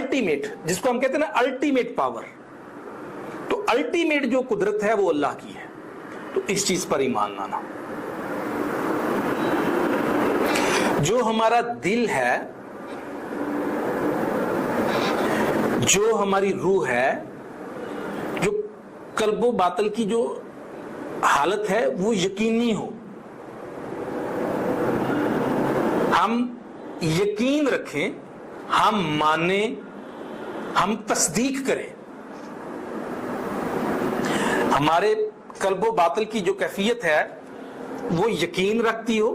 Ultimate, जिसको हम कहते हैं ना अल्टीमेट पावर, तो अल्टीमेट जो कुदरत है वो अल्लाह की है। तो इस चीज पर ईमान लाना। जो हमारा दिल है, जो हमारी रूह है, जो कल्बो बातल की जो हालत है वो यकीनी हो, हम यकीन रखें, हम माने, हम तस्दीक करें। हमारे कल्बो बातल की जो कैफियत है वो यकीन रखती हो,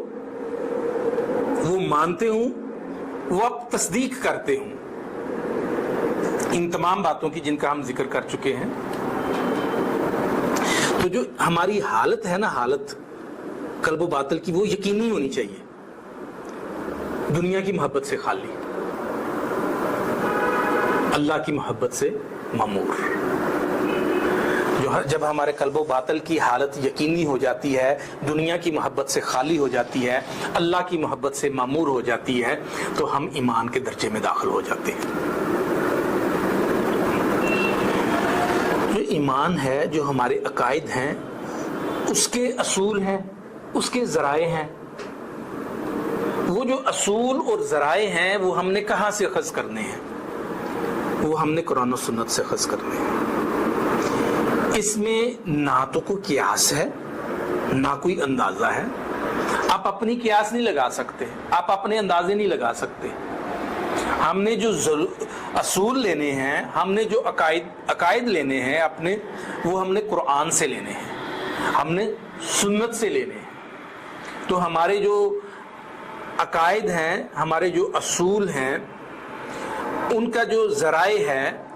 वो मानते हूं, वो अब तस्दीक करते हूं इन तमाम बातों की जिनका हम जिक्र कर चुके हैं। तो जो हमारी हालत है ना, हालत कल्बो बातल की, वो यकीनी होनी चाहिए, दुनिया की मोहब्बत से खाली, अल्लाह की मोहब्बत से मामूर। जब हमारे कल्बो बातल की हालत यकीनी हो जाती है, दुनिया की मोहब्बत से खाली हो जाती है, अल्लाह की मोहब्बत से मामूर हो जाती है, तो हम ईमान के दर्जे में दाखिल हो जाते हैं। जो ईमान है, जो हमारे अकायद हैं, उसके असूल हैं, उसके ज़राए हैं। वो जो असूल और ज़राए हैं वो हमने कहाँ से अख़ज़ करने हैं? वो हमने कुरान और सुन्नत से अख़ज़ करने हैं। इसमें ना तो कोई कियास है, ना कोई अंदाजा है। आप अपनी कियास नहीं लगा सकते, आप अपने अंदाजे नहीं लगा सकते। हमने जो असूल लेने हैं, हमने जो अकायद लेने हैं अपने, वो हमने कुरान से लेने हैं, हमने सुन्नत से लेने हैं। तो हमारे जो अकायद हैं, हमारे जो असूल हैं, उनका जो ज़राए है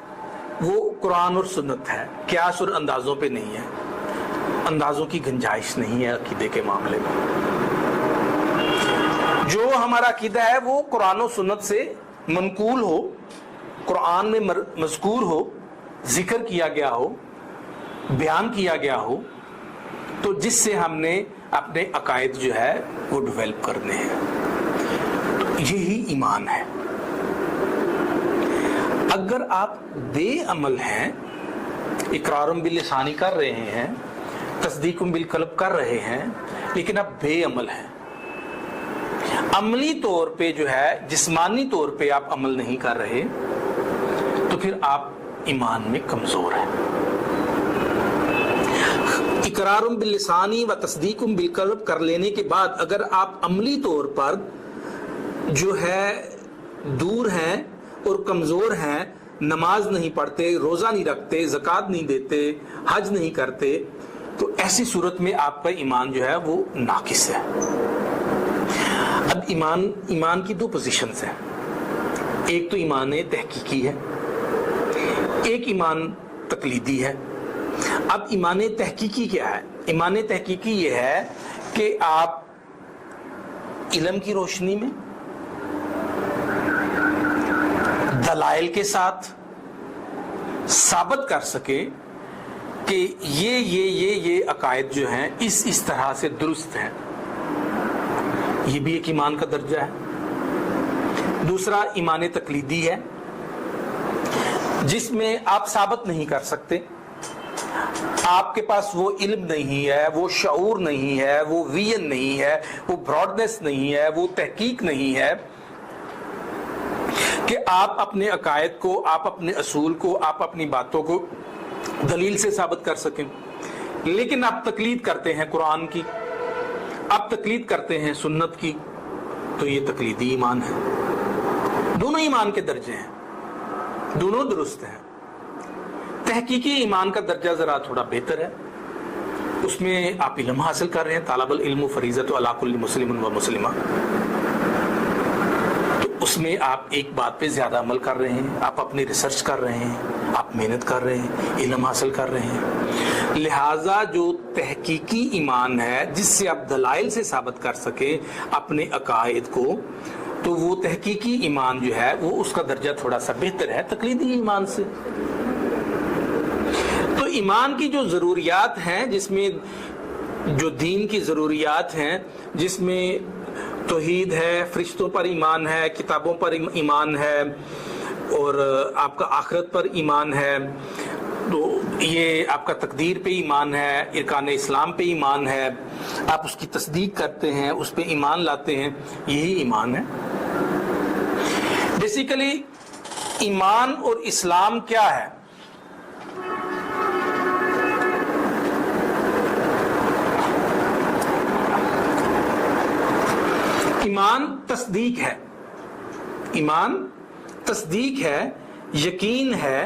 वो कुरान और सुन्नत है, कियास और अंदाजों पे नहीं है। अंदाजों की गुंजाइश नहीं है अकीदे के मामले में। जो हमारा अकीदा है वो कुरान और सुन्नत से मनकूल हो, कुरान में मज़कूर हो, जिक्र किया गया हो, बयान किया गया हो, तो जिससे हमने अपने अकायद जो है वो डेवलप करने हैं। तो यही ईमान है। अगर आप बेअमल हैं, इकरारुम बिल लिसानी कर रहे हैं, तस्दीकुम बिल कल्ब कर रहे हैं, लेकिन आप बेअमल हैं, अमली तौर पे जो है, जिस्मानी तौर पे आप अमल नहीं कर रहे, तो फिर आप ईमान में कमजोर हैं। इकरारुम बिल लिसानी व तस्दीकुम बिल कल्ब कर लेने के बाद अगर आप अमली तौर पर जो है दूर हैं और कमजोर हैं, नमाज नहीं पढ़ते, रोजा नहीं रखते, ज़कात नहीं देते, हज नहीं करते, तो ऐसी सूरत में आपका ईमान जो है वो नाकिस है। अब ईमान की दो पोजीशंस हैं। एक तो ईमान तहकीकी है, एक ईमान तकलीदी है। अब ईमान तहकीकी क्या है? ईमान तहकीकी ये है कि आप इल्म की रोशनी में दलाइल के साथ साबित कर सके कि ये अकायद जो हैं इस तरह से दुरुस्त हैं। ये भी एक ईमान का दर्जा है। दूसरा ईमान तकलीदी है, जिसमें आप साबित नहीं कर सकते, आपके पास वो इल्म नहीं है, वो शऊर नहीं है, वो विजन नहीं है, वो ब्रॉडनेस नहीं है, वो तहकीक नहीं है कि आप अपने अकायद को, आप अपने असूल को, आप अपनी बातों को दलील से साबित कर सकें। लेकिन आप तकलीद करते हैं कुरान की, आप तकलीद करते हैं सुन्नत की, तो ये तकलीदी ईमान है। दोनों ईमान के दर्जे हैं, दोनों दुरुस्त हैं। तहकीकी ईमान का दर्जा जरा थोड़ा बेहतर है, उसमें आप इल्म हासिल कर रहे हैं, तालबुल इल्म फरीज़त अला कुल्ली मुस्लिम व मुस्लिमा, तो उसमें आप एक बात पे ज्यादा अमल कर रहे हैं, आप अपनी रिसर्च कर रहे हैं, आप मेहनत कर रहे हैं, इल्म हासिल कर रहे हैं। लिहाजा जो तहकीकी ईमान है, जिससे आप दलाइल से साबित कर सके अपने अकायद को, तो वो तहकीकी ईमान जो है वो उसका दर्जा थोड़ा सा बेहतर है तकलीदी ईमान से। तो ईमान की जो ज़रूरियात हैं, जिसमें जो दीन की ज़रूरियात हैं, जिसमें तौहीद है, फरिश्तों पर ईमान है, किताबों पर ईमान है, اور آپ کا آخرت پر ایمان ہے، تو یہ آپ کا تقدیر پہ ایمان ہے، ارکان اسلام پہ ایمان ہے، آپ اس کی تصدیق کرتے ہیں، اس پہ ایمان لاتے ہیں، یہی ایمان ہے۔ بیسیکلی ایمان اور اسلام کیا ہے؟ ایمان تصدیق ہے، ایمان تصدیق ہے، یقین ہے،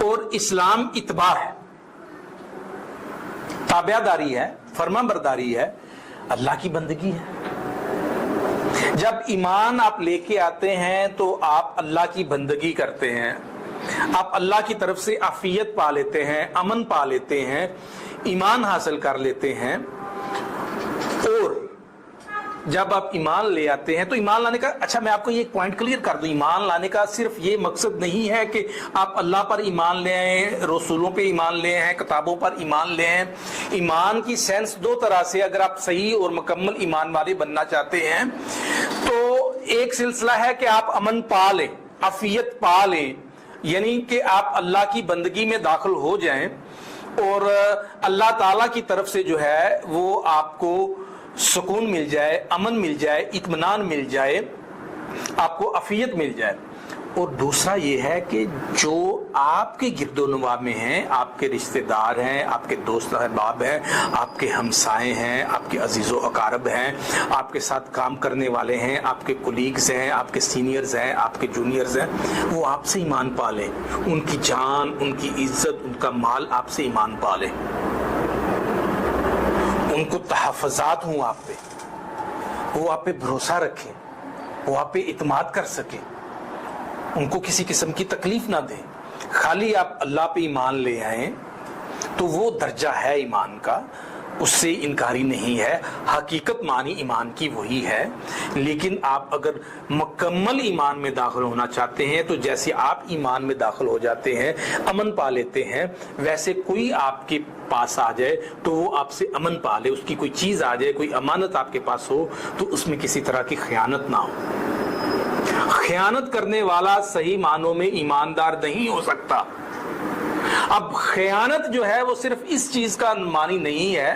اور اسلام اتباع ہے، تابع داری ہے، فرما برداری ہے، اللہ کی بندگی ہے۔ جب ایمان آپ لے کے آتے ہیں تو آپ اللہ کی بندگی کرتے ہیں، آپ اللہ کی طرف سے عافیت پا لیتے ہیں، امن پا لیتے ہیں، ایمان حاصل کر لیتے ہیں۔ اور جب آپ ایمان لے آتے ہیں تو ایمان لانے کا، اچھا میں آپ کو یہ ایک پوائنٹ کلیئر کر دوں، ایمان لانے کا صرف یہ مقصد نہیں ہے کہ آپ اللہ پر ایمان لے آئیں، رسولوں پہ ایمان لے آئیں، کتابوں پر ایمان لے آئیں۔ ایمان کی سینس دو طرح سے، اگر آپ صحیح اور مکمل ایمان والے بننا چاہتے ہیں تو ایک سلسلہ ہے کہ آپ امن پا لیں، عافیت پا لیں، یعنی کہ آپ اللہ کی بندگی میں داخل ہو جائیں اور اللہ تعالیٰ کی طرف سے جو ہے وہ آپ کو سکون مل جائے، امن مل جائے، اطمینان مل جائے، آپ کو عافیت مل جائے۔ اور دوسرا یہ ہے کہ جو آپ کے گرد و نواح میں ہیں، آپ کے رشتہ دار ہیں، آپ کے دوست احباب ہیں، آپ کے ہمسائے ہیں، آپ کے عزیز و اقارب ہیں، آپ کے ساتھ کام کرنے والے ہیں، آپ کے کولیگز ہیں، آپ کے سینئرز ہیں، آپ کے جونیئرز ہیں، وہ آپ سے ایمان پا لیں، ان کی جان، ان کی عزت، ان کا مال آپ سے ایمان پا لیں، ان کو تحفظات ہوں آپ پہ، وہ آپ پہ بھروسہ رکھیں، وہ آپ پہ اعتماد کر سکیں، ان کو کسی قسم کی تکلیف نہ دیں، خالی آپ اللہ پہ ایمان لے آئیں تو وہ درجہ ہے ایمان کا، اس سے انکاری نہیں ہے، حقیقت معنی ایمان کی وہی ہے۔ لیکن آپ اگر مکمل ایمان میں داخل ہونا چاہتے ہیں تو جیسے آپ ایمان میں داخل ہو جاتے ہیں، امن پا لیتے ہیں، ویسے کوئی آپ کے پاس آ جائے تو وہ آپ سے امن پا لے، اس کی کوئی چیز آ جائے، کوئی امانت آپ کے پاس ہو تو اس میں کسی طرح کی خیانت نہ ہو۔ خیانت کرنے والا صحیح معنوں میں ایماندار نہیں ہو سکتا۔ اب خیانت جو ہے وہ صرف اس چیز کا معنی نہیں ہے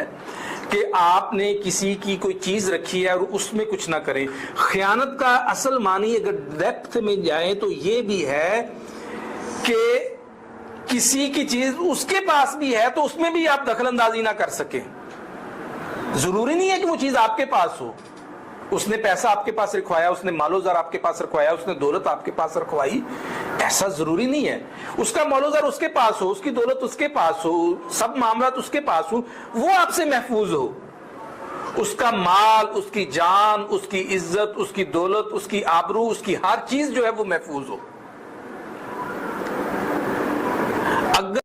کہ آپ نے کسی کی کوئی چیز رکھی ہے اور اس میں کچھ نہ کریں۔ خیانت کا اصل معنی اگر ڈیپتھ میں جائیں تو یہ بھی ہے کہ کسی کی چیز اس کے پاس بھی ہے تو اس میں بھی آپ دخل اندازی نہ کر سکیں۔ ضروری نہیں ہے کہ وہ چیز آپ کے پاس ہو، اس نے پیسہ آپ کے پاس رکھوایا، اس نے مال و زر آپ کے پاس رکھوایا، اس نے دولت آپ کے پاس رکھوائی، ایسا ضروری نہیں ہے۔ اس کا مال و زر اس کے پاس ہو، اس کی دولت اس کے پاس ہو، سب معاملات اس کے پاس ہو، وہ آپ سے محفوظ ہو، اس کا مال، اس کی جان، اس کی عزت، اس کی دولت، اس کی آبرو، اس کی ہر چیز جو ہے وہ محفوظ ہو۔